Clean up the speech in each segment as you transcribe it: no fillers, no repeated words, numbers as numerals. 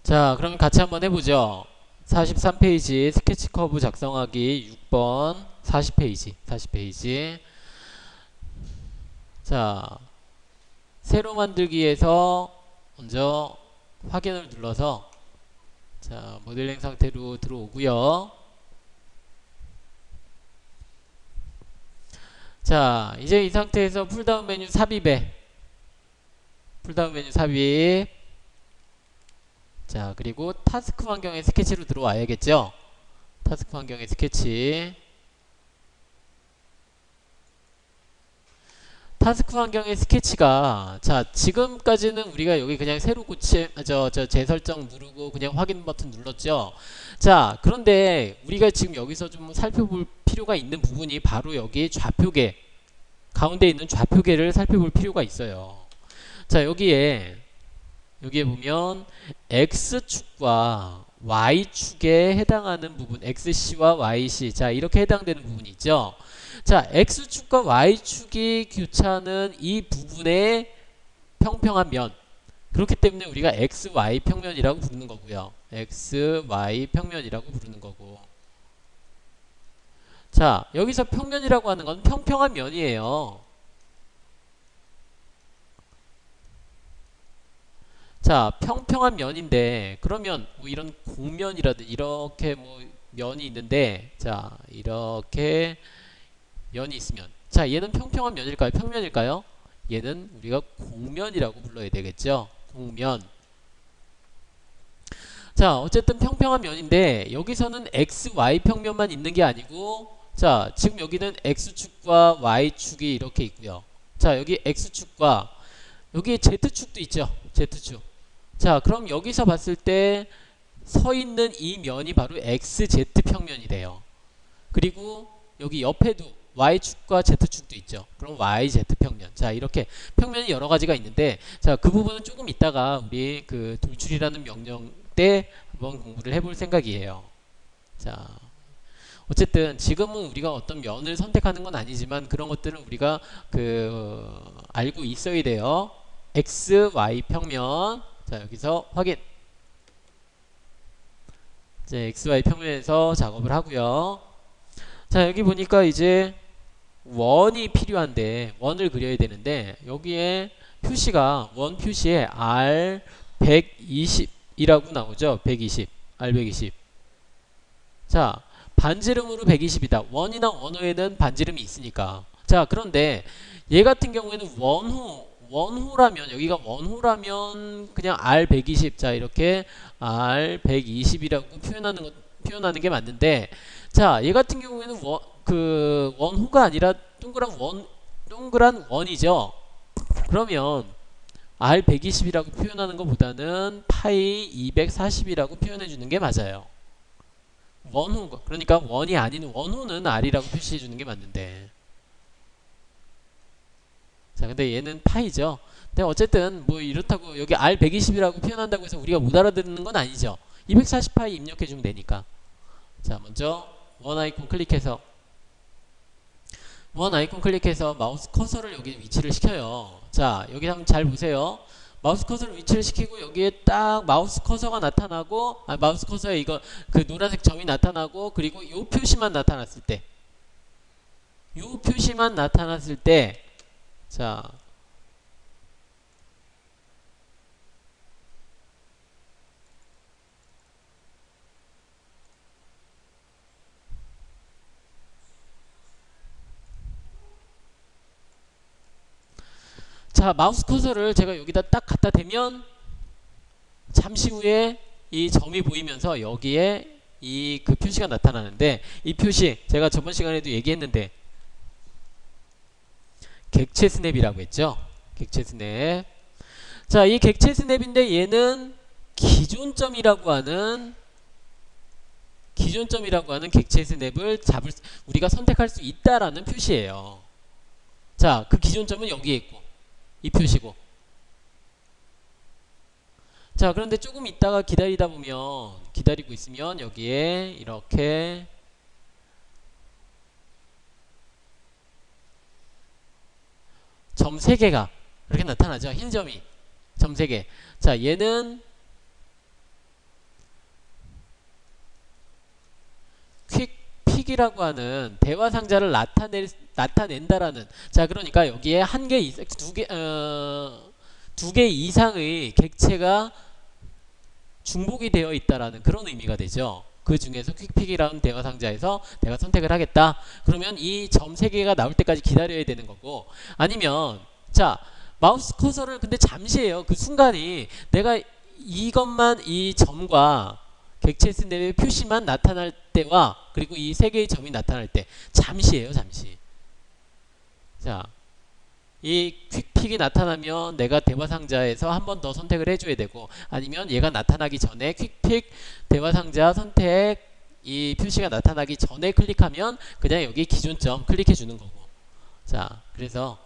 자, 그럼 같이 한번 해보죠. 43페이지 스케치 커브 작성하기 6번 40페이지. 자, 세로 만들기에서 먼저 확인을 눌러서 자, 모델링 상태로 들어오고요. 자, 이제 이 상태에서 풀다운 메뉴 삽입에 풀다운 메뉴 삽입. 자, 그리고 타스크 환경의 스케치로 들어와야겠죠. 타스크 환경의 스케치. 타스크 환경의 스케치가 자 지금까지는 우리가 여기 그냥 새로 고침 저 재설정 누르고 그냥 확인 버튼 눌렀죠. 자 그런데 우리가 지금 여기서 좀 살펴볼 필요가 있는 부분이 바로 여기 좌표계 가운데 있는 좌표계를 살펴볼 필요가 있어요. 자 여기에 보면 X축과 Y축에 해당하는 부분 XC와 YC 자 이렇게 해당되는 부분이 있죠. 자 X축과 Y축이 교차하는 이 부분의 평평한 면 그렇기 때문에 우리가 XY 평면이라고 부르는 거고요. XY 평면이라고 부르는 거고 자 여기서 평면이라고 하는 건 평평한 면이에요. 자 평평한 면인데 그러면 뭐 이런 곡면이라든 이렇게 뭐 면이 있는데 자 이렇게 면이 있으면 자 얘는 평평한 면일까요? 평면일까요? 얘는 우리가 곡면이라고 불러야 되겠죠. 곡면. 자 어쨌든 평평한 면인데 여기서는 XY 평면만 있는 게 아니고 자 지금 여기는 X축과 Y축이 이렇게 있고요. 자 여기 X축과 여기 Z축도 있죠. Z축. 자 그럼 여기서 봤을 때 서 있는 이 면이 바로 XZ 평면이 돼요. 그리고 여기 옆에도 Y축과 Z축도 있죠. 그럼 YZ 평면. 자 이렇게 평면이 여러 가지가 있는데 자 그 부분은 조금 이따가 우리 그 돌출이라는 명령 때 한번 공부를 해볼 생각이에요. 자 어쨌든 지금은 우리가 어떤 면을 선택하는 건 아니지만 그런 것들은 우리가 그 알고 있어야 돼요. X, Y 평면. 자 여기서 확인. 이제 XY 평면에서 작업을 하고요. 자 여기 보니까 이제 원이 필요한데 원을 그려야 되는데 여기에 표시가 원 표시에 R 120이라고 나오죠. 120 R 120. 자 반지름으로 120이다. 원이나 원호에는 반지름이 있으니까. 자 그런데 얘 같은 경우에는 원호라면 여기가 원호라면 그냥 R 120 자 이렇게 R 120이라고 표현하는 게 맞는데 자 얘 같은 경우에는 그 원호가 아니라 동그란 원이죠. 그러면 R 120이라고 표현하는 것보다는 파이 240이라고 표현해 주는 게 맞아요. 원호 그러니까 원이 아닌 원호는 R이라고 표시해 주는 게 맞는데 자 근데 얘는 파이죠. 근데 어쨌든 뭐 이렇다고 여기 R 120이라고 표현한다고 해서 우리가 못 알아듣는 건 아니죠. 240파이 입력해 주면 되니까. 자 먼저 원 아이콘 클릭해서 마우스 커서를 여기 위치를 시켜요. 자 여기 한번 잘 보세요. 마우스 커서를 위치를 시키고 여기에 딱 마우스 커서가 나타나고 마우스 커서에 이거 그 노란색 점이 나타나고 그리고 요 표시만 나타났을 때 자 자 마우스 커서를 제가 여기다 딱 갖다 대면 잠시 후에 이 점이 보이면서 여기에 이 그 표시가 나타나는데 이 표시 제가 저번 시간에도 얘기했는데 객체 스냅이라고 했죠. 객체 스냅. 자, 이 객체 스냅인데 얘는 기존점이라고 하는 객체 스냅을 우리가 선택할 수 있다라는 표시예요. 자, 그 기존점은 여기에 있고 이 표시고. 자, 그런데 조금 있다가 기다리고 있으면 여기에 이렇게 점 3개가 이렇게 나타나죠. 흰 점이 점 3개. 자, 얘는 퀵픽이라고 하는 대화 상자를 나타낸다라는, 자 그러니까 여기에 한 개 이상, 두 개 이상의 객체가 중복이 되어 있다라는 그런 의미가 되죠. 그 중에서 퀵픽이라는 대화 상자에서 내가 선택을 하겠다. 그러면 이 점 세 개가 나올 때까지 기다려야 되는 거고, 아니면 자 마우스 커서를 근데 잠시예요. 그 순간이 내가 이것만, 이 점과 객체 쓴 대의 표시만 나타날 때와 그리고 이 세 개의 점이 나타날 때 잠시예요. 잠시. 자, 이 퀵픽이 나타나면 내가 대화 상자에서 한 번 더 선택을 해줘야 되고, 아니면 얘가 나타나기 전에 퀵픽 대화 상자 선택, 이 표시가 나타나기 전에 클릭하면 그냥 여기 기존점 클릭해 주는 거고. 자, 그래서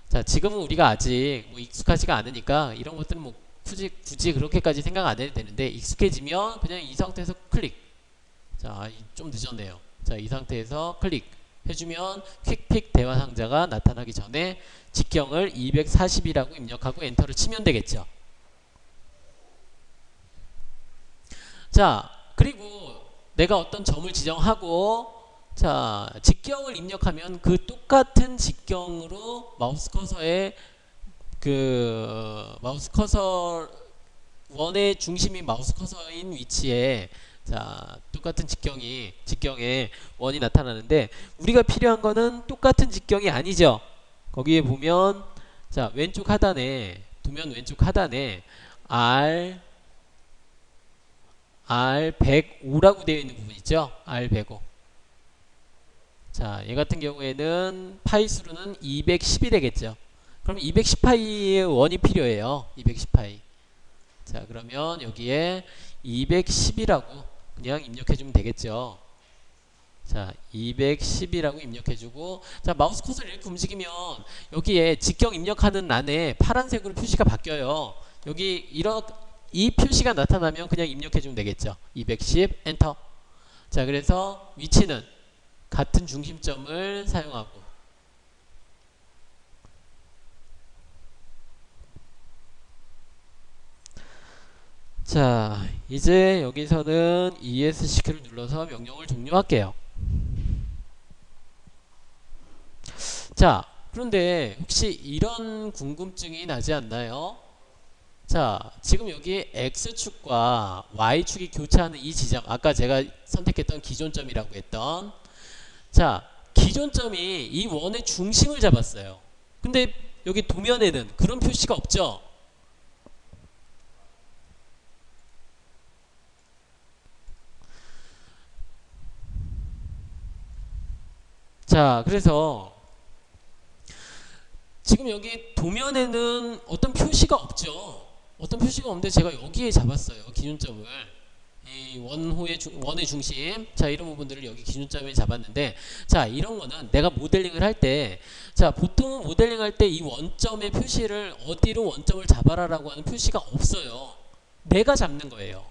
자 지금은 우리가 아직 뭐 익숙하지가 않으니까 이런 것들은 뭐 굳이 그렇게까지 생각 안 해도 되는데, 익숙해지면 그냥 이 상태에서 클릭. 자, 좀 늦었네요. 자, 이 상태에서 클릭 해주면 퀵픽 대화 상자가 나타나기 전에 직경을 240이라고 입력하고 엔터를 치면 되겠죠. 자, 그리고 내가 어떤 점을 지정하고, 자 직경을 입력하면 그 똑같은 직경으로 마우스 커서에 그 마우스 커서 원의 중심이 마우스 커서인 위치에, 자 똑같은 직경에 원이 나타나는데, 우리가 필요한 거는 똑같은 직경이 아니죠. 거기에 보면 자 왼쪽 하단에, 도면 왼쪽 하단에 R105라고 되어 있는 부분 있죠. R105. 자, 얘 같은 경우에는 파이 수로는 210이 되겠죠. 그럼 210파이의 원이 필요해요. 210파이. 자, 그러면 여기에 210이라고 그냥 입력해주면 되겠죠. 자, 210이라고 입력해주고, 자, 마우스 커서를 이렇게 움직이면 여기에 직경 입력하는 란에 파란색으로 표시가 바뀌어요. 여기 이 표시가 나타나면 그냥 입력해주면 되겠죠. 210 엔터. 자, 그래서 위치는 같은 중심점을 사용하고, 자 이제 여기서는 ESC키를 눌러서 명령을 종료할게요. 자, 그런데 혹시 이런 궁금증이 나지 않나요? 자, 지금 여기 X축과 Y축이 교차하는 이 지점, 아까 제가 선택했던 기존점이라고 했던, 자 기존점이 이 원의 중심을 잡았어요. 근데 여기 도면에는 그런 표시가 없죠. 자, 그래서 지금 여기 도면에는 어떤 표시가 없죠. 어떤 표시가 없는데 제가 여기에 잡았어요. 기준점을. 이 원의 중심. 자, 이런 부분들을 여기 기준점에 잡았는데, 자, 이런 거는 내가 모델링을 할 때, 자, 보통은 모델링 할 때 이 원점의 표시를 어디로 원점을 잡아라라고 하는 표시가 없어요. 내가 잡는 거예요.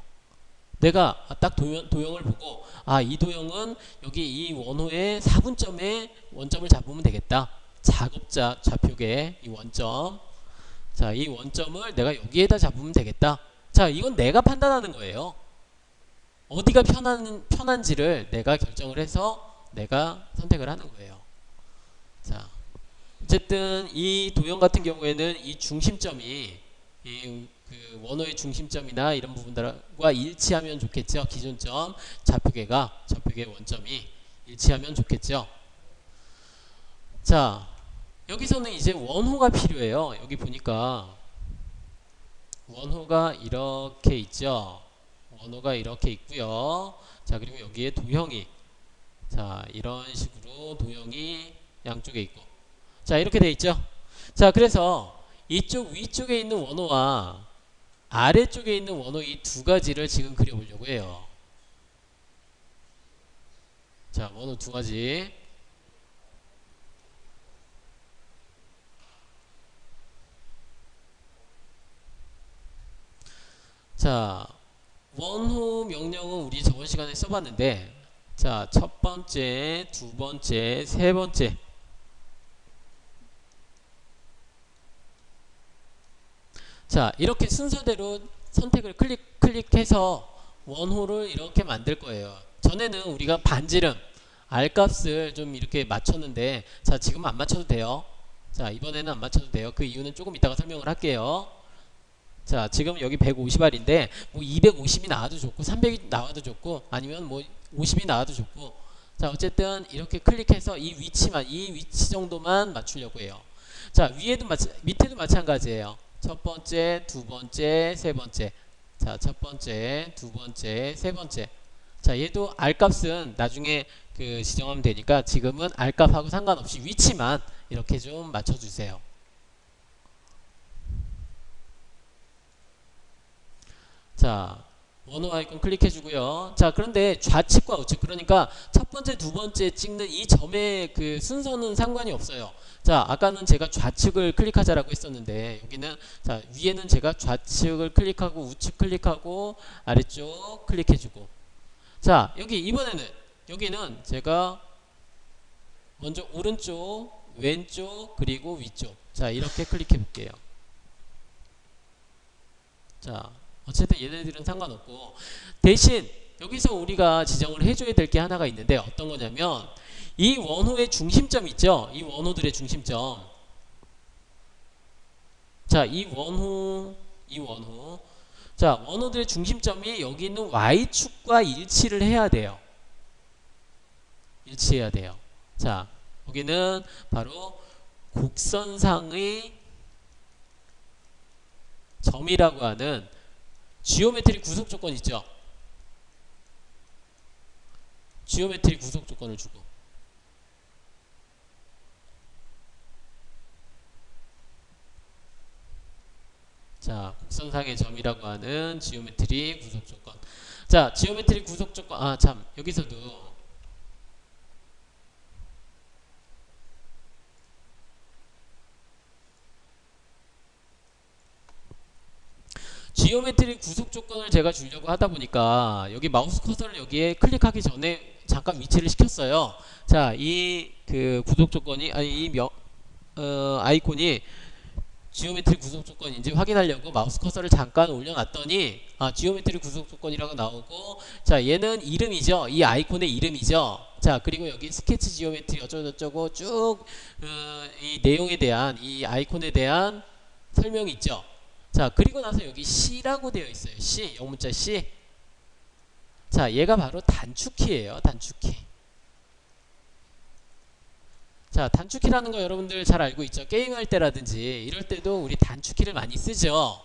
내가 딱 도형을 보고, 아, 이 도형은 여기 이 원호의 4분점에 원점을 잡으면 되겠다. 작업자 좌표계 이 원점. 자, 이 원점을 내가 여기에다 잡으면 되겠다. 자, 이건 내가 판단하는 거예요. 어디가 편한지를 내가 결정을 해서 내가 선택을 하는 거예요. 자, 어쨌든 이 도형 같은 경우에는 이 중심점이 그 원호의 중심점이나 이런 부분들과 일치하면 좋겠죠. 기존점 좌표계 원점이 일치하면 좋겠죠. 자, 여기서는 이제 원호가 필요해요. 여기 보니까 원호가 이렇게 있죠. 원호가 이렇게 있고요. 자, 그리고 여기에 도형이, 자, 이런 식으로 도형이 양쪽에 있고, 자, 이렇게 돼 있죠. 자, 그래서 이쪽 위쪽에 있는 원호와 아래쪽에 있는 원호 이 두 가지를 지금 그려보려고 해요. 자, 원호 두 가지. 자, 원호 명령은 우리 저번 시간에 써봤는데, 자, 첫 번째, 두 번째, 세 번째. 자, 이렇게 순서대로 선택을 클릭해서 원호를 이렇게 만들 거예요. 전에는 우리가 반지름, R 값을 좀 이렇게 맞췄는데, 자, 지금 안 맞춰도 돼요. 자, 이번에는 안 맞춰도 돼요. 그 이유는 조금 이따가 설명을 할게요. 자, 지금 여기 150R인데 뭐 250이 나와도 좋고 300이 나와도 좋고 아니면 뭐 50이 나와도 좋고, 자, 어쨌든 이렇게 클릭해서 이 위치 정도만 맞추려고 해요. 자, 밑에도 마찬가지예요. 첫 번째, 두 번째, 세 번째. 자, 첫 번째, 두 번째, 세 번째. 자, 얘도 R 값은 나중에 그 지정하면 되니까 지금은 R 값하고 상관없이 위치만 이렇게 좀 맞춰주세요. 자, 원호 아이콘 클릭해주고요. 자, 그런데 좌측과 우측, 그러니까 첫 번째, 두 번째 찍는 이 점의 그 순서는 상관이 없어요. 자, 아까는 제가 좌측을 클릭하자라고 했었는데 여기는, 자, 위에는 제가 좌측을 클릭하고 우측 클릭하고 아래쪽 클릭해주고, 자, 여기는 제가 먼저 오른쪽, 왼쪽, 그리고 위쪽, 자, 이렇게 클릭해 볼게요. 자, 어쨌든 얘네들은 상관없고, 대신 여기서 우리가 지정을 해줘야 될 게 하나가 있는데 어떤 거냐면, 이 원호의 중심점 있죠? 이 원호들의 중심점. 자, 이 원호. 자, 원호들의 중심점이 여기 있는 Y축과 일치를 해야 돼요. 일치해야 돼요. 자, 여기는 바로 곡선상의 점이라고 하는 지오메트리 구속 조건 있죠. 지오메트리 구속 조건을 주고, 자, 곡선상의 점이라고 하는 지오메트리 구속 조건. 자, 지오메트리 구속 조건, 아, 참, 여기서도 지오메트리 구속 조건을 제가 주려고 하다 보니까 여기 마우스 커서를 여기에 클릭하기 전에 잠깐 위치를 시켰어요. 자, 이 그 구속 조건이, 아니, 아이콘이 지오메트리 구속 조건인지 확인하려고 마우스 커서를 잠깐 올려놨더니, 아, 지오메트리 구속 조건이라고 나오고, 자, 얘는 이름이죠. 이 아이콘의 이름이죠. 자, 그리고 여기 스케치 지오메트리 어쩌고저쩌고 쭉 이 내용에 대한, 이 아이콘에 대한 설명이 있죠. 자, 그리고 나서 여기 C라고 되어 있어요. C, 영문자 C. 자, 얘가 바로 단축키예요. 단축키. 자, 단축키라는 거 여러분들 잘 알고 있죠. 게임할 때라든지 이럴 때도 우리 단축키를 많이 쓰죠.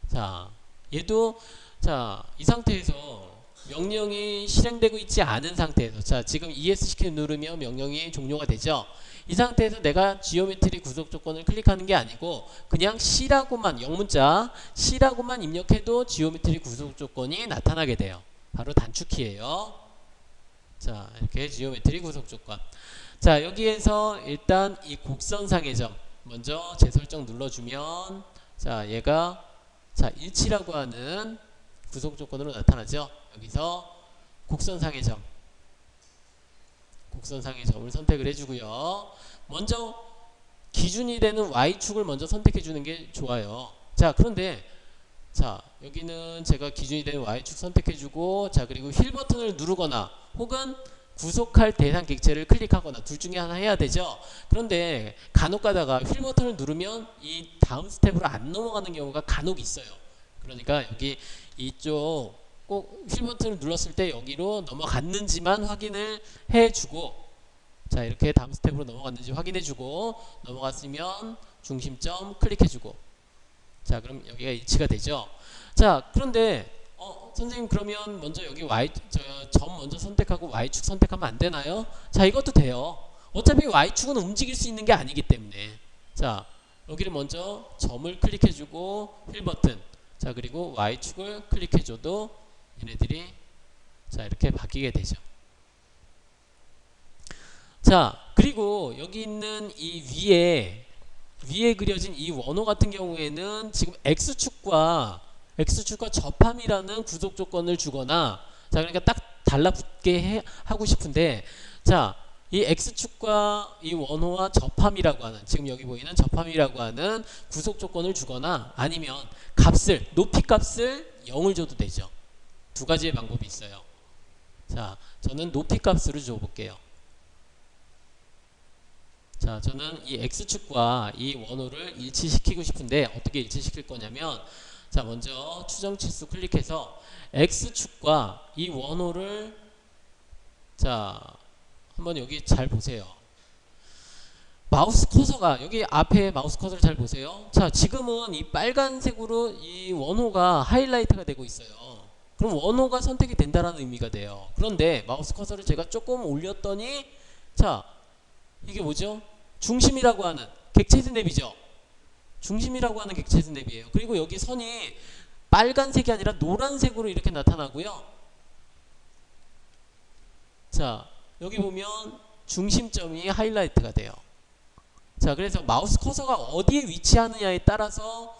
자, 얘도, 자, 이 상태에서 명령이 실행되고 있지 않은 상태에서, 자, 지금 ESC 누르면 명령이 종료가 되죠. 이 상태에서 내가 지오메트리 구속 조건을 클릭하는 게 아니고 그냥 C라고만, 영문자 C라고만 입력해도 지오메트리 구속 조건이 나타나게 돼요. 바로 단축키예요. 자, 이렇게 지오메트리 구속 조건. 자, 여기에서 일단 이 곡선상의 점 먼저 재설정 눌러주면, 자, 얘가, 자, 일치라고 하는 구속 조건으로 나타나죠. 여기서 곡선상의 점, 곡선상의 점을 선택을 해주고요. 먼저 기준이 되는 Y축을 먼저 선택해 주는 게 좋아요. 자, 그런데, 자, 여기는 제가 기준이 되는 Y축 선택해 주고, 자, 그리고 휠 버튼을 누르거나 혹은 구속할 대상 객체를 클릭하거나 둘 중에 하나 해야 되죠. 그런데 간혹 가다가 휠 버튼을 누르면 이 다음 스텝으로 안 넘어가는 경우가 간혹 있어요. 그러니까 여기 이쪽 꼭 휠 버튼을 눌렀을 때 여기로 넘어갔는지만 확인을 해주고, 자, 이렇게 다음 스텝으로 넘어갔는지 확인해주고, 넘어갔으면 중심점 클릭해주고, 자, 그럼 여기가 일치가 되죠. 자, 그런데 선생님, 그러면 먼저 여기 점 먼저 선택하고 Y축 선택하면 안 되나요? 자, 이것도 돼요. 어차피 Y축은 움직일 수 있는 게 아니기 때문에. 자, 여기를 먼저 점을 클릭해주고 휠 버튼, 자, 그리고 Y축을 클릭해줘도 얘네들이, 자, 이렇게 바뀌게 되죠. 자, 그리고 여기 있는 이 위에 그려진 이 원호 같은 경우에는 지금 X축과 접함이라는 구속 조건을 주거나, 자, 그러니까 딱 달라붙게 하고 싶은데, 자, 이 X축과 이 원호와 접함이라고 하는, 지금 여기 보이는 접함이라고 하는 구속 조건을 주거나, 아니면 높이 값을 0을 줘도 되죠. 두 가지의 방법이 있어요. 자, 저는 높이 값으로 줘 볼게요. 자, 저는 이 X축과 이 원호를 일치시키고 싶은데 어떻게 일치시킬 거냐면, 자, 먼저 추정치수 클릭해서 X축과 이 원호를, 자, 한번 여기 잘 보세요. 마우스 커서가, 여기 앞에 마우스 커서를 잘 보세요. 자, 지금은 이 빨간색으로 이 원호가 하이라이트가 되고 있어요. 그럼 원호가 선택이 된다라는 의미가 돼요. 그런데 마우스 커서를 제가 조금 올렸더니, 자, 이게 뭐죠? 중심이라고 하는 객체 스냅이죠. 중심이라고 하는 객체 스냅이에요. 그리고 여기 선이 빨간색이 아니라 노란색으로 이렇게 나타나고요. 자, 여기 보면 중심점이 하이라이트가 돼요. 자, 그래서 마우스 커서가 어디에 위치하느냐에 따라서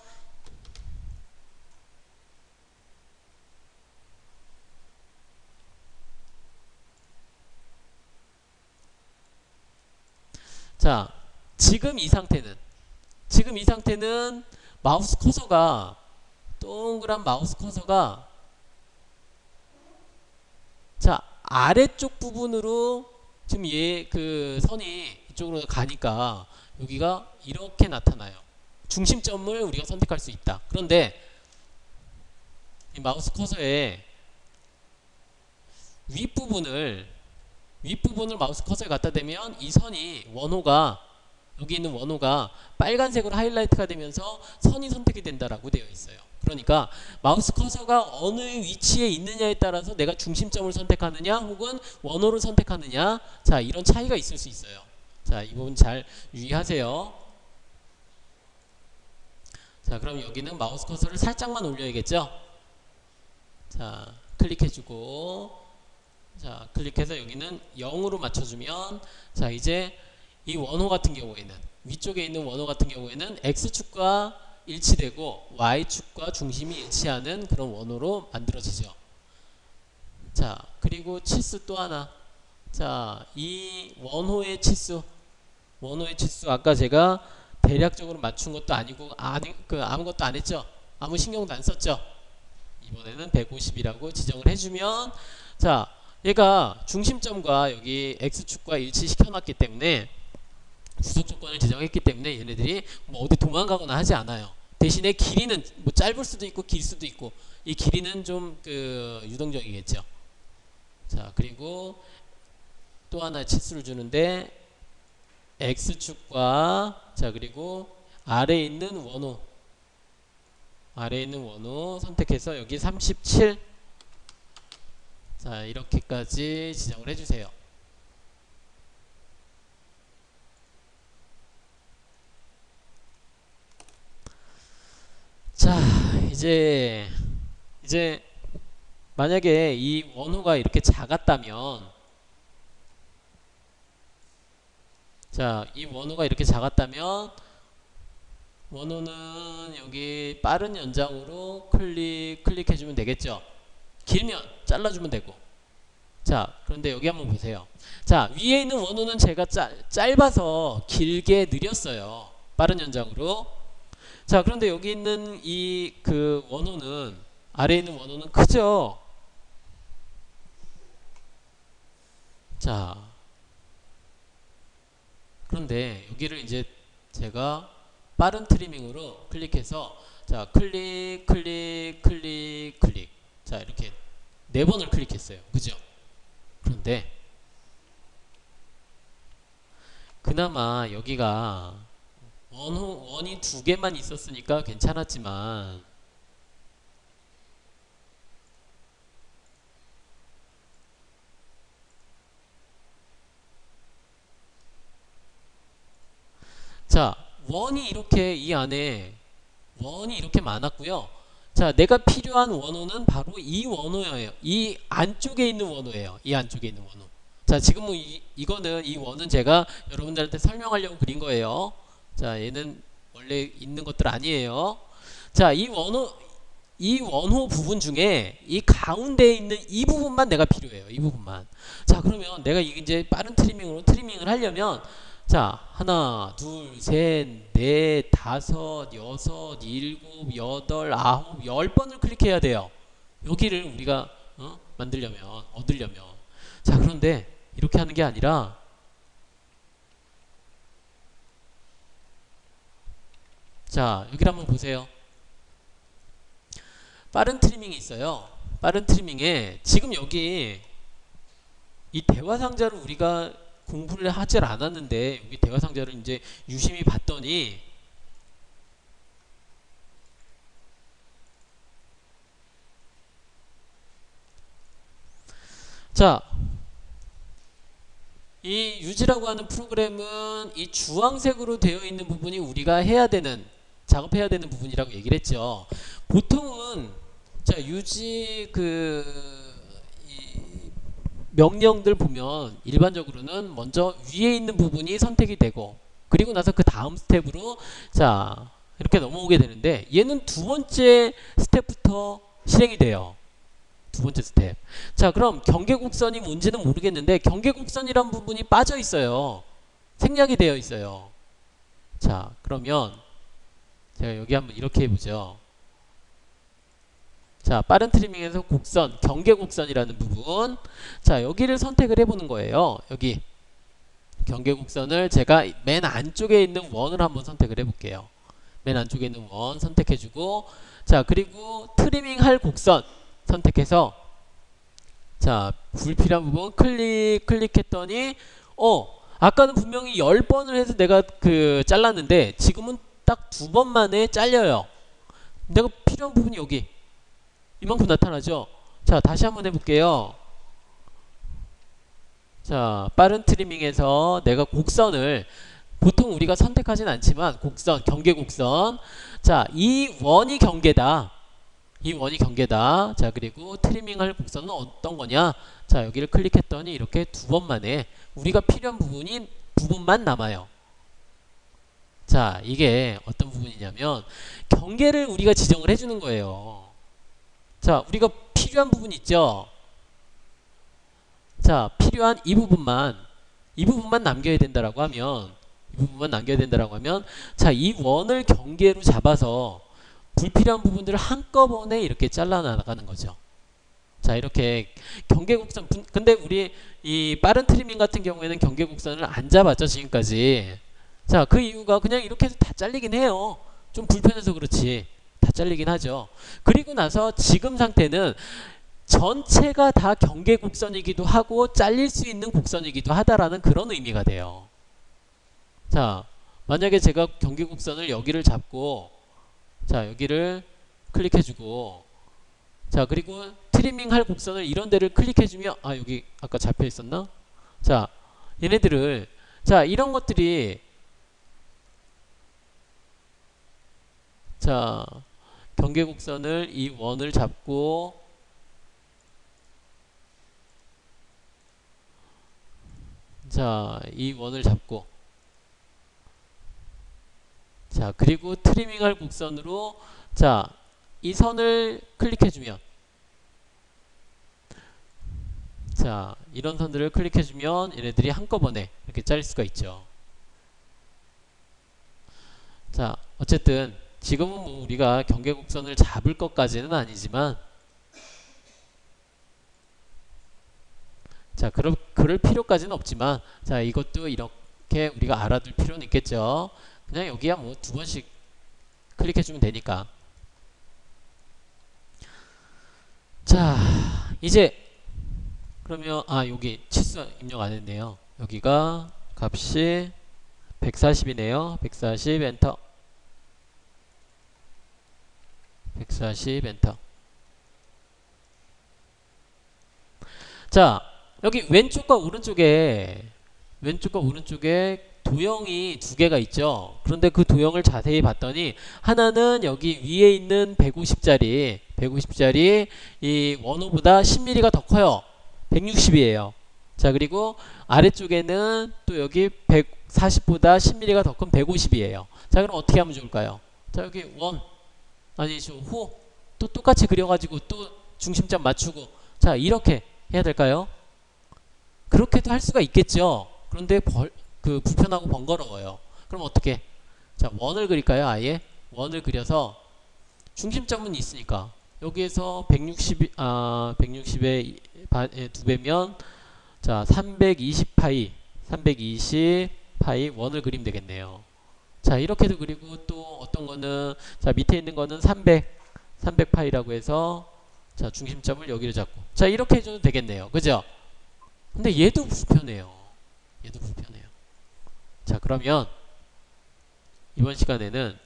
자, 지금 이 상태는 마우스 커서가, 동그란 마우스 커서가, 자, 아래쪽 부분으로 지금 얘 그 선이 이쪽으로 가니까 여기가 이렇게 나타나요. 중심점을 우리가 선택할 수 있다. 그런데 이 마우스 커서의 윗부분을 마우스 커서에 갖다 대면 이 선이, 원호가, 여기 있는 원호가 빨간색으로 하이라이트가 되면서 선이 선택이 된다라고 되어 있어요. 그러니까 마우스 커서가 어느 위치에 있느냐에 따라서 내가 중심점을 선택하느냐 혹은 원호를 선택하느냐, 자, 이런 차이가 있을 수 있어요. 자, 이 부분 잘 유의하세요. 자, 그럼 여기는 마우스 커서를 살짝만 올려야겠죠. 자, 클릭해주고, 자, 클릭해서 여기는 0으로 맞춰주면, 자, 이제 이 원호 같은 경우에는, 위쪽에 있는 원호 같은 경우에는 X축과 일치되고 Y축과 중심이 일치하는 그런 원호로 만들어지죠. 자, 그리고 치수 또 하나. 자, 이 원호의 치수 아까 제가 대략적으로 맞춘 것도 아니고 아무것도 안 했죠. 아무 신경도 안 썼죠. 이번에는 150이라고 지정을 해주면, 자, 얘가 중심점과 여기 X축과 일치시켜 놨기 때문에, 주석 조건을 지정했기 때문에 얘네들이 뭐 어디 도망가거나 하지 않아요. 대신에 길이는 뭐 짧을 수도 있고 길 수도 있고, 이 길이는 좀 유동적이겠죠. 자, 그리고 또 하나 치수를 주는데 X축과, 자, 그리고 아래에 있는 원호 선택해서 여기 37, 자, 이렇게까지 지정을 해주세요. 자, 이제 만약에 이 원호가 이렇게 작았다면, 자, 이 원호가 이렇게 작았다면 원호는 여기 빠른 연장으로 클릭해주면 되겠죠. 길면 잘라주면 되고. 자, 그런데 여기 한번 보세요. 자, 위에 있는 원호는 제가 짧아서 길게 느렸어요. 빠른 연장으로. 자, 그런데 여기 있는 이 원호는, 아래에 있는 원호는 크죠. 자, 그런데 여기를 이제 제가 빠른 트리밍으로 클릭해서, 자, 클릭. 자, 이렇게 4번을 클릭했어요. 그죠? 그런데 그나마 여기가 원이 2개만 있었으니까 괜찮았지만, 자, 원이 이렇게 이 안에 원이 이렇게 많았고요. 자, 내가 필요한 원호는 바로 이 원호예요. 이 안쪽에 있는 원호예요. 이 안쪽에 있는 원호. 자, 지금 이거는, 이 원은 제가 여러분들한테 설명하려고 그린 거예요. 자, 얘는 원래 있는 것들 아니에요. 자, 이 원호 부분 중에 이 가운데에 있는 이 부분만 내가 필요해요. 이 부분만. 자, 그러면 내가 이제 빠른 트리밍을 하려면, 자, 하나, 둘, 셋, 넷, 다섯, 여섯, 일곱, 여덟, 아홉, 10번을 클릭해야 돼요. 여기를 우리가 얻으려면. 자, 그런데 이렇게 하는 게 아니라, 자, 여기를 한번 보세요. 빠른 트리밍이 있어요. 빠른 트리밍에 지금 여기 이 대화상자를 우리가 공부를 하질 않았는데 여기 대화상자를 이제 유심히 봤더니 자, 이 유지라고 하는 프로그램은 이 주황색으로 되어 있는 부분이 우리가 해야 되는 작업해야 되는 부분이라고 얘기를 했죠. 보통은 자 유지 이 명령들 보면 일반적으로는 먼저 위에 있는 부분이 선택이 되고 그리고 나서 그 다음 스텝으로 자 이렇게 넘어오게 되는데 얘는 두 번째 스텝부터 실행이 돼요. 두 번째 스텝. 자, 그럼 경계곡선이 뭔지는 모르겠는데 경계곡선이란 부분이 빠져 있어요. 생략이 되어 있어요. 자, 그러면 제가 여기 한번 이렇게 해보죠. 자, 빠른 트리밍에서 곡선, 경계곡선이라는 부분. 자, 여기를 선택을 해보는 거예요. 여기 경계곡선을 제가 맨 안쪽에 있는 원을 한번 선택을 해볼게요. 맨 안쪽에 있는 원 선택해주고 자, 그리고 트리밍 할 곡선 선택해서 자 불필요한 부분 클릭했더니 아까는 분명히 10번을 해서 내가 잘랐는데 지금은 딱 2번 만에 잘려요. 내가 필요한 부분이 여기 이만큼 나타나죠. 자 다시 한번 해볼게요. 자 빠른 트리밍에서 내가 곡선을 보통 우리가 선택하진 않지만 곡선 경계곡선 자 이 원이 경계다. 이 원이 경계다. 자 그리고 트리밍할 곡선은 어떤 거냐. 자 여기를 클릭했더니 이렇게 2번 만에 우리가 필요한 부분만 남아요. 자 이게 어떤 부분이냐면 경계를 우리가 지정을 해주는 거예요. 자 우리가 필요한 부분 있죠. 자 필요한 이 부분만 남겨야 된다라고 하면 자 이 원을 경계로 잡아서 불필요한 부분들을 한꺼번에 이렇게 잘라 나가는 거죠. 자 이렇게 경계곡선 근데 우리 이 빠른 트리밍 같은 경우에는 경계곡선을 안 잡았죠 지금까지. 자 그 이유가 그냥 이렇게 해서 다 잘리긴 해요. 좀 불편해서 그렇지 다 잘리긴 하죠. 그리고 나서 지금 상태는 전체가 다 경계곡선이기도 하고 잘릴 수 있는 곡선이기도 하다라는 그런 의미가 돼요. 자 만약에 제가 경계곡선을 여기를 잡고 자 여기를 클릭해주고 자 그리고 트리밍 할 곡선을 이런 데를 클릭해주면 여기 아까 잡혀 있었나? 자 얘네들을 자 이런 것들이 자 경계곡선을 이 원을 잡고 자 이 원을 잡고 자 그리고 트리밍 할 곡선으로 자 이 선을 클릭해주면 자 이런 선들을 클릭해주면 얘네들이 한꺼번에 이렇게 잘릴 수가 있죠. 자 어쨌든 지금은 뭐 우리가 경계곡선을 잡을 것까지는 아니지만 자 그럴 필요까지는 없지만 자 이것도 이렇게 우리가 알아둘 필요는 있겠죠. 그냥 여기야 뭐 2번씩 클릭해주면 되니까. 자 이제 그러면 여기 치수 입력 안 했네요. 여기가 값이 140이네요 140 엔터 140 엔터. 자 여기 왼쪽과 오른쪽에 도형이 2개가 있죠. 그런데 그 도형을 자세히 봤더니 하나는 여기 위에 있는 150짜리 이 원호보다 10mm가 더 커요. 160이에요. 자 그리고 아래쪽에는 또 여기 140보다 10mm가 더 큰 150이에요. 자 그럼 어떻게 하면 좋을까요? 자 여기 호 또 똑같이 그려가지고 또 중심점 맞추고 자 이렇게 해야 될까요? 그렇게도 할 수가 있겠죠. 그런데 불편하고 번거로워요. 그럼 어떻게? 자 원을 그릴까요? 아예 원을 그려서 중심점은 있으니까 여기에서 160의 2배면 자 320파이 원을 그리면 되겠네요. 자, 이렇게도 그리고 또 어떤 거는 자, 밑에 있는 거는 300파이라고 해서 자, 중심점을 여기로 잡고 자, 이렇게 해줘도 되겠네요. 그죠? 근데 얘도 불편해요. 얘도 불편해요. 자, 그러면 이번 시간에는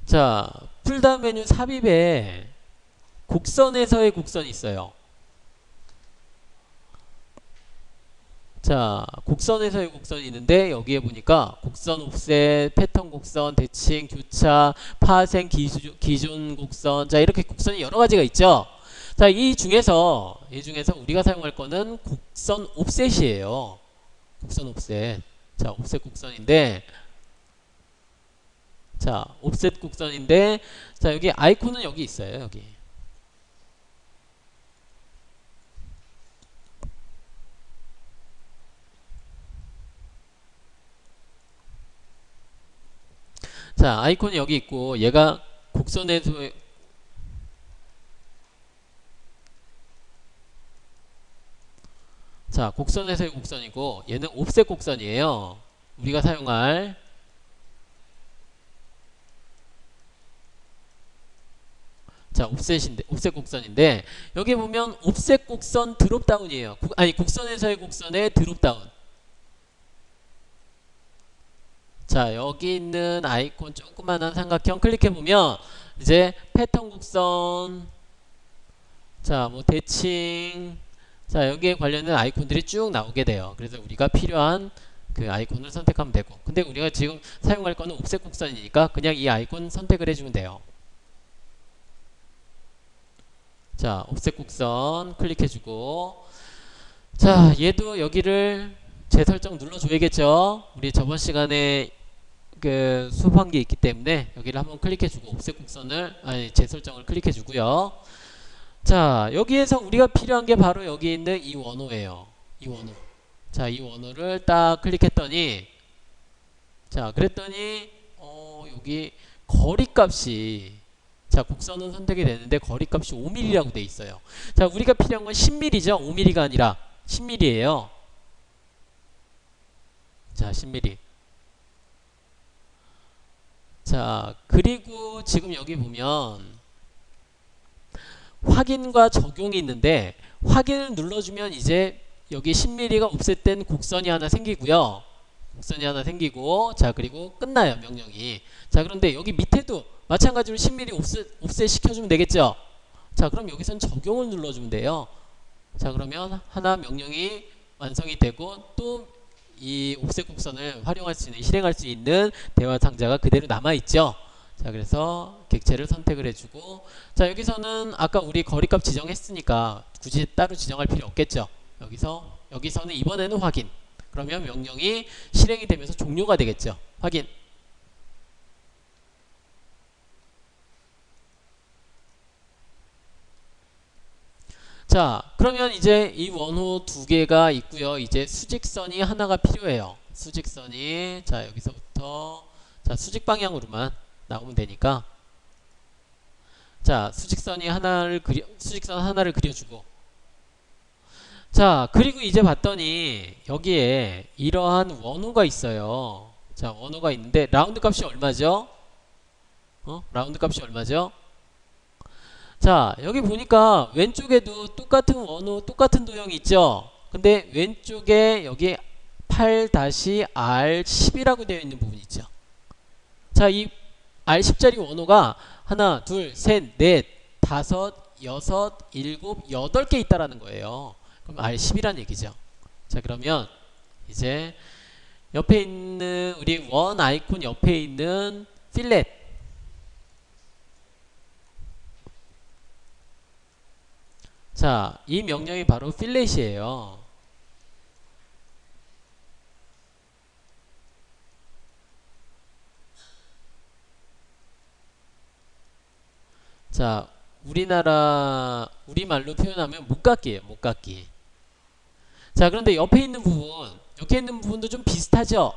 자, 풀다운 메뉴 삽입에 곡선에서의 곡선이 있어요. 자, 곡선에서의 곡선이 있는데 여기에 보니까 곡선, 옵셋, 패턴 곡선, 대칭, 교차, 파생, 기준 곡선 자, 이렇게 곡선이 여러 가지가 있죠. 자, 이 중에서 우리가 사용할 거는 곡선 옵셋이에요. 곡선 옵셋. 자, 옵셋 곡선인데 자, 옵셋 곡선인데 자, 여기 아이콘은 여기 있어요. 여기. 자, 아이콘이 여기 있고 얘가 곡선에서 자, 곡선에서의 곡선이고 얘는 옵셋 곡선이에요. 우리가 사용할 자, 옵셋 곡선인데 여기 보면 옵셋 곡선 드롭다운이에요. 아니, 곡선에서의 곡선의 드롭다운. 자, 여기 있는 아이콘 조그만한 삼각형 클릭해보면 이제 패턴 곡선 자, 뭐 대칭 자, 여기에 관련된 아이콘들이 쭉 나오게 돼요. 그래서 우리가 필요한 그 아이콘을 선택하면 되고 근데 우리가 지금 사용할 거는 옵셋 곡선이니까 그냥 이 아이콘 선택을 해주면 돼요. 자, 옵셋 곡선 클릭해주고 자, 얘도 여기를 재설정 눌러줘야겠죠. 우리 저번 시간에 그 수업한 게 있기 때문에 여기를 한번 클릭해주고 옵셋 곡선을 아니 재설정을 클릭해주고요. 자, 여기에서 우리가 필요한 게 바로 여기 있는 이 원호예요. 이 원호. 자, 이 원호를 딱 클릭했더니 자, 그랬더니 여기 거리값이 자, 곡선은 선택이 되는데 거리값이 5mm라고 돼 있어요. 자, 우리가 필요한 건 10mm죠. 5mm가 아니라 10mm예요. 자, 10mm. 자, 그리고 지금 여기 보면 확인과 적용이 있는데 확인을 눌러주면 이제 여기 10mm가 옵셋된 곡선이 하나 생기고요. 곡선이 하나 생기고 자, 그리고 끝나요. 명령이. 자, 그런데 여기 밑에도 마찬가지로 10mm 옵셋 시켜주면 되겠죠. 자, 그럼 여기선 적용을 눌러주면 돼요. 자, 그러면 하나 명령이 완성이 되고 또 이 옵셋 곡선을 활용할 수 있는 실행할 수 있는 대화 상자가 그대로 남아있죠. 자, 그래서 객체를 선택을 해주고 자, 여기서는 아까 우리 거리값 지정했으니까 굳이 따로 지정할 필요 없겠죠. 여기서는 이번에는 확인. 그러면 명령이 실행이 되면서 종료가 되겠죠. 확인. 자, 그러면 이제 이 원호 두 개가 있고요. 이제 수직선이 하나가 필요해요. 수직선이 자, 여기서부터 자, 수직 방향으로만 나오면 되니까 자, 수직선 하나를 그려주고 자, 그리고 이제 봤더니 여기에 이러한 원호가 있어요. 자, 원호가 있는데 라운드 값이 얼마죠? 라운드 값이 얼마죠? 자, 여기 보니까 왼쪽에도 똑같은 원호, 똑같은 도형이 있죠? 근데 왼쪽에 여기 8-R10이라고 되어 있는 부분이 있죠. 자, 이 R10짜리 원호가 하나, 둘, 셋, 넷, 다섯, 여섯, 일곱, 8개 있다라는 거예요. 그럼 R10이란 얘기죠. 자, 그러면 이제 옆에 있는 우리 원 아이콘 옆에 있는 필렛 자, 이 명령이 바로 필렛이에요. 자, 우리말로 표현하면 목깎기예요. 목깎기. 자, 그런데 옆에 있는 부분도 좀 비슷하죠?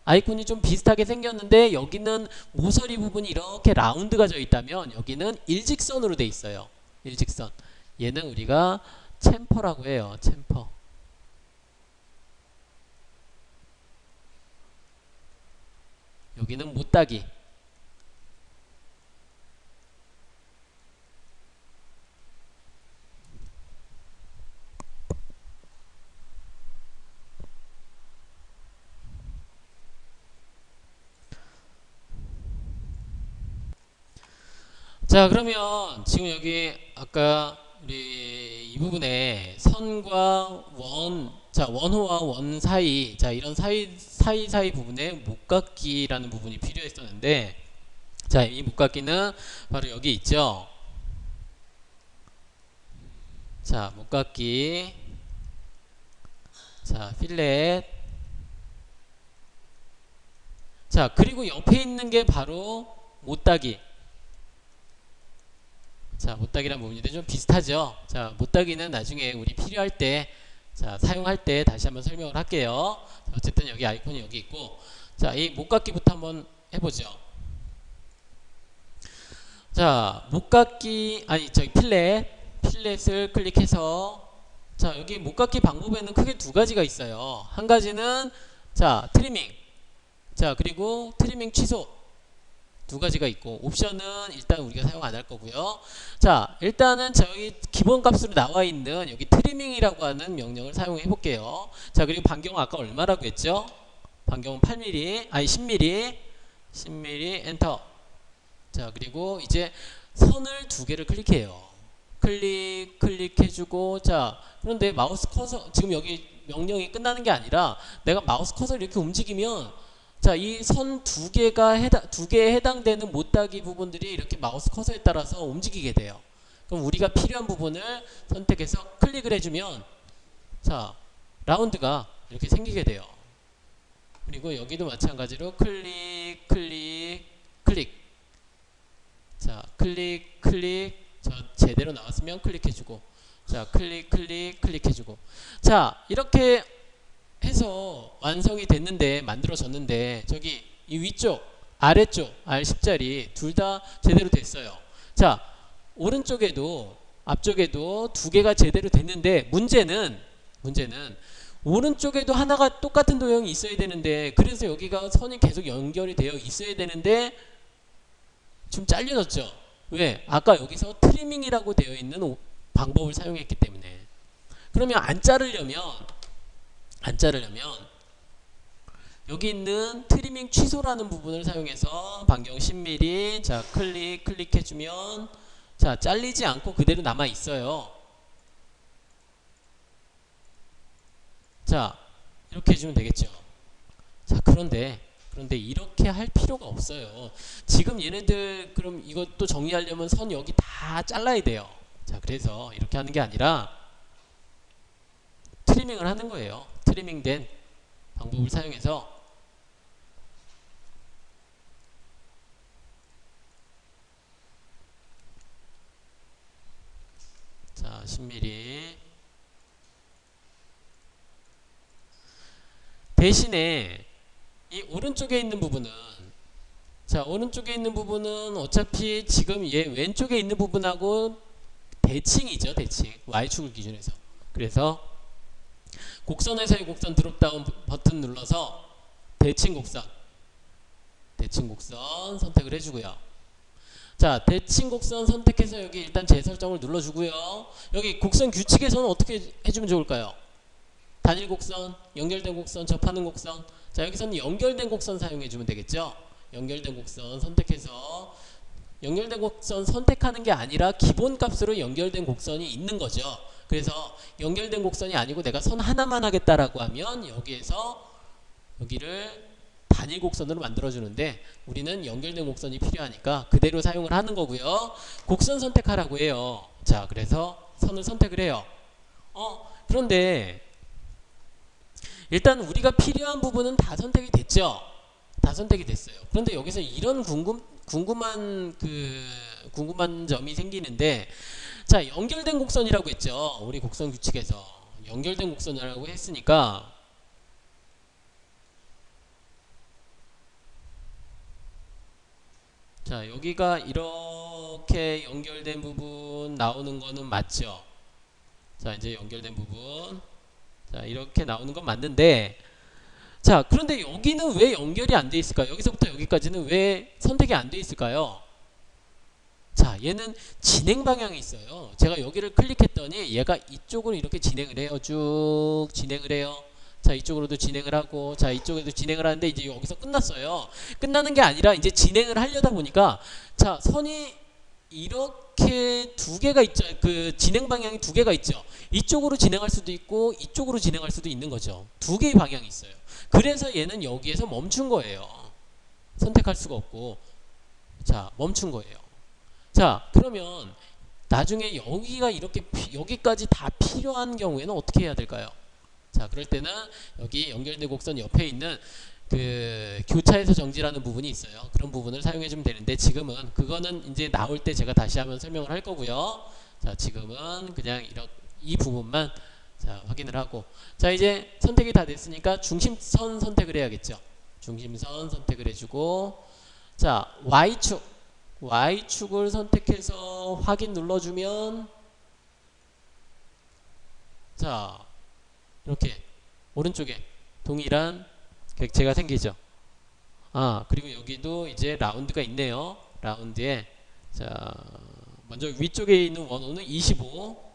아이콘이 좀 비슷하게 생겼는데 여기는 모서리 부분이 이렇게 라운드가 져 있다면 여기는 일직선으로 돼 있어요. 일직선. 얘는 우리가 챔퍼라고 해요. 챔퍼. 여기는 못따기. 자, 그러면 지금 여기 아까 우리 이 부분에 선과 원, 자, 원호와 원 사이, 자, 이런 사이 부분에 목각기라는 부분이 필요했었는데, 자, 이 목각기는 바로 여기 있죠. 자, 목각기, 자, 필렛, 자, 그리고 옆에 있는 게 바로 못따기. 자, 못따기란 부분인데 좀 비슷하죠. 자, 못따기는 나중에 우리 필요할 때, 자, 사용할 때 다시 한번 설명을 할게요. 자, 어쨌든 여기 아이콘이 여기 있고, 자, 이 목각기부터 한번 해보죠. 자, 목각기, 아니, 저기 필렛을 클릭해서, 자, 여기 목각기 방법에는 크게 두 가지가 있어요. 한 가지는, 자, 트리밍. 자, 그리고 트리밍 취소. 두 가지가 있고, 옵션은 일단 우리가 사용 안 할 거고요. 자, 일단은 저희 기본 값으로 나와 있는 여기 트리밍이라고 하는 명령을 사용해 볼게요. 자, 그리고 반경은 아까 얼마라고 했죠? 반경은 8mm, 아니 10mm 엔터. 자, 그리고 이제 선을 두 개를 클릭해요. 클릭해주고, 자, 그런데 마우스 커서 지금 여기 명령이 끝나는 게 아니라 내가 마우스 커서를 이렇게 움직이면, 자, 이 선 두 개에 해당되는 못따기 부분들이 이렇게 마우스 커서에 따라서 움직이게 돼요. 그럼 우리가 필요한 부분을 선택해서 클릭을 해주면, 자, 라운드가 이렇게 생기게 돼요. 그리고 여기도 마찬가지로 클릭. 자, 클릭. 자, 제대로 나왔으면 클릭해주고, 자, 클릭해주고. 자, 이렇게 해서 완성이 됐는데, 만들어졌는데, 저기 이 위쪽 아래쪽 R10자리 둘 다 제대로 됐어요. 자, 오른쪽에도 앞쪽에도 두 개가 제대로 됐는데, 문제는 오른쪽에도 하나가 똑같은 도형이 있어야 되는데, 그래서 여기가 선이 계속 연결이 되어 있어야 되는데 좀 잘려졌죠. 왜? 아까 여기서 트리밍이라고 되어 있는 방법을 사용했기 때문에. 그러면 안 자르려면 여기 있는 트리밍 취소라는 부분을 사용해서 반경 10mm, 자, 클릭해주면, 자, 잘리지 않고 그대로 남아 있어요. 자, 이렇게 해주면 되겠죠. 자, 그런데 이렇게 할 필요가 없어요. 지금 얘네들 그럼 이것도 정리하려면 선 여기 다 잘라야 돼요. 자, 그래서 이렇게 하는 게 아니라 트리밍을 하는 거예요. 트리밍된 방법을 사용해서, 자, 10mm 대신에 이 오른쪽에 있는 부분은, 자, 오른쪽에 있는 부분은 어차피 지금 얘 왼쪽에 있는 부분하고 대칭이죠. 대칭. Y축을 기준해서. 그래서 곡선에서의 곡선 드롭다운 버튼 눌러서 대칭 곡선 선택을 해주고요. 자, 대칭 곡선 선택해서 여기 일단 재설정을 눌러주고요. 여기 곡선 규칙에서는 어떻게 해주면 좋을까요? 단일 곡선, 연결된 곡선, 접하는 곡선. 자, 여기서는 연결된 곡선 사용해주면 되겠죠. 연결된 곡선 선택해서, 연결된 곡선 선택하는 게 아니라 기본 값으로 연결된 곡선이 있는 거죠. 그래서 연결된 곡선이 아니고 내가 선 하나만 하겠다라고 하면 여기에서 여기를 단일 곡선으로 만들어주는데, 우리는 연결된 곡선이 필요하니까 그대로 사용을 하는 거고요. 곡선 선택하라고 해요. 자, 그래서 선을 선택을 해요. 그런데 일단 우리가 필요한 부분은 다 선택이 됐죠. 다 선택이 됐어요. 그런데 여기서 이런 궁금한 점이 생기는데, 자, 연결된 곡선이라고 했죠. 우리 곡선 규칙에서 연결된 곡선이라고 했으니까, 자, 여기가 이렇게 연결된 부분 나오는 거는 맞죠. 자, 이제 연결된 부분, 자, 이렇게 나오는 건 맞는데, 자, 그런데 여기는 왜 연결이 안 돼 있을까요? 여기서부터 여기까지는 왜 선택이 안 돼 있을까요? 자, 얘는 진행 방향이 있어요. 제가 여기를 클릭했더니 얘가 이쪽으로 이렇게 진행을 해요. 쭉 진행을 해요. 자, 이쪽으로도 진행을 하고, 자, 이쪽에도 진행을 하는데 이제 여기서 끝났어요. 끝나는 게 아니라 이제 진행을 하려다 보니까, 자, 선이 이렇게 두 개가 있죠. 그 진행 방향이 두 개가 있죠. 이쪽으로 진행할 수도 있고, 이쪽으로 진행할 수도 있는 거죠. 두 개의 방향이 있어요. 그래서 얘는 여기에서 멈춘 거예요. 선택할 수가 없고, 자, 멈춘 거예요. 자, 그러면 나중에 여기가 이렇게 여기까지 다 필요한 경우에는 어떻게 해야 될까요? 자, 그럴 때는 여기 연결된 곡선 옆에 있는 그 교차에서 정지라는 부분이 있어요. 그런 부분을 사용해 주면 되는데 지금은 그거는 이제 나올 때 제가 다시 한번 설명을 할 거고요. 자, 지금은 그냥 이렇게 이 부분만 자, 확인을 하고, 자, 이제 선택이 다 됐으니까 중심선 선택을 해야겠죠. 중심선 선택을 해주고, 자, Y축을 선택해서 확인 눌러주면, 자, 이렇게 오른쪽에 동일한 객체가 생기죠. 아, 그리고 여기도 이제 라운드가 있네요. 라운드에, 자, 먼저 위쪽에 있는 원호는 25.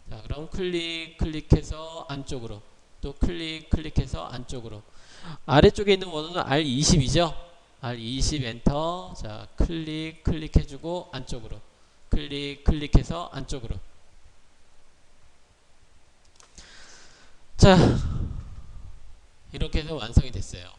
자, 그럼 클릭해서 안쪽으로, 또 클릭해서 안쪽으로. 아래쪽에 있는 원호는 R20이죠. R20 엔터. 자, 클릭해주고 안쪽으로, 클릭해서 안쪽으로. 자, 이렇게 해서 완성이 됐어요.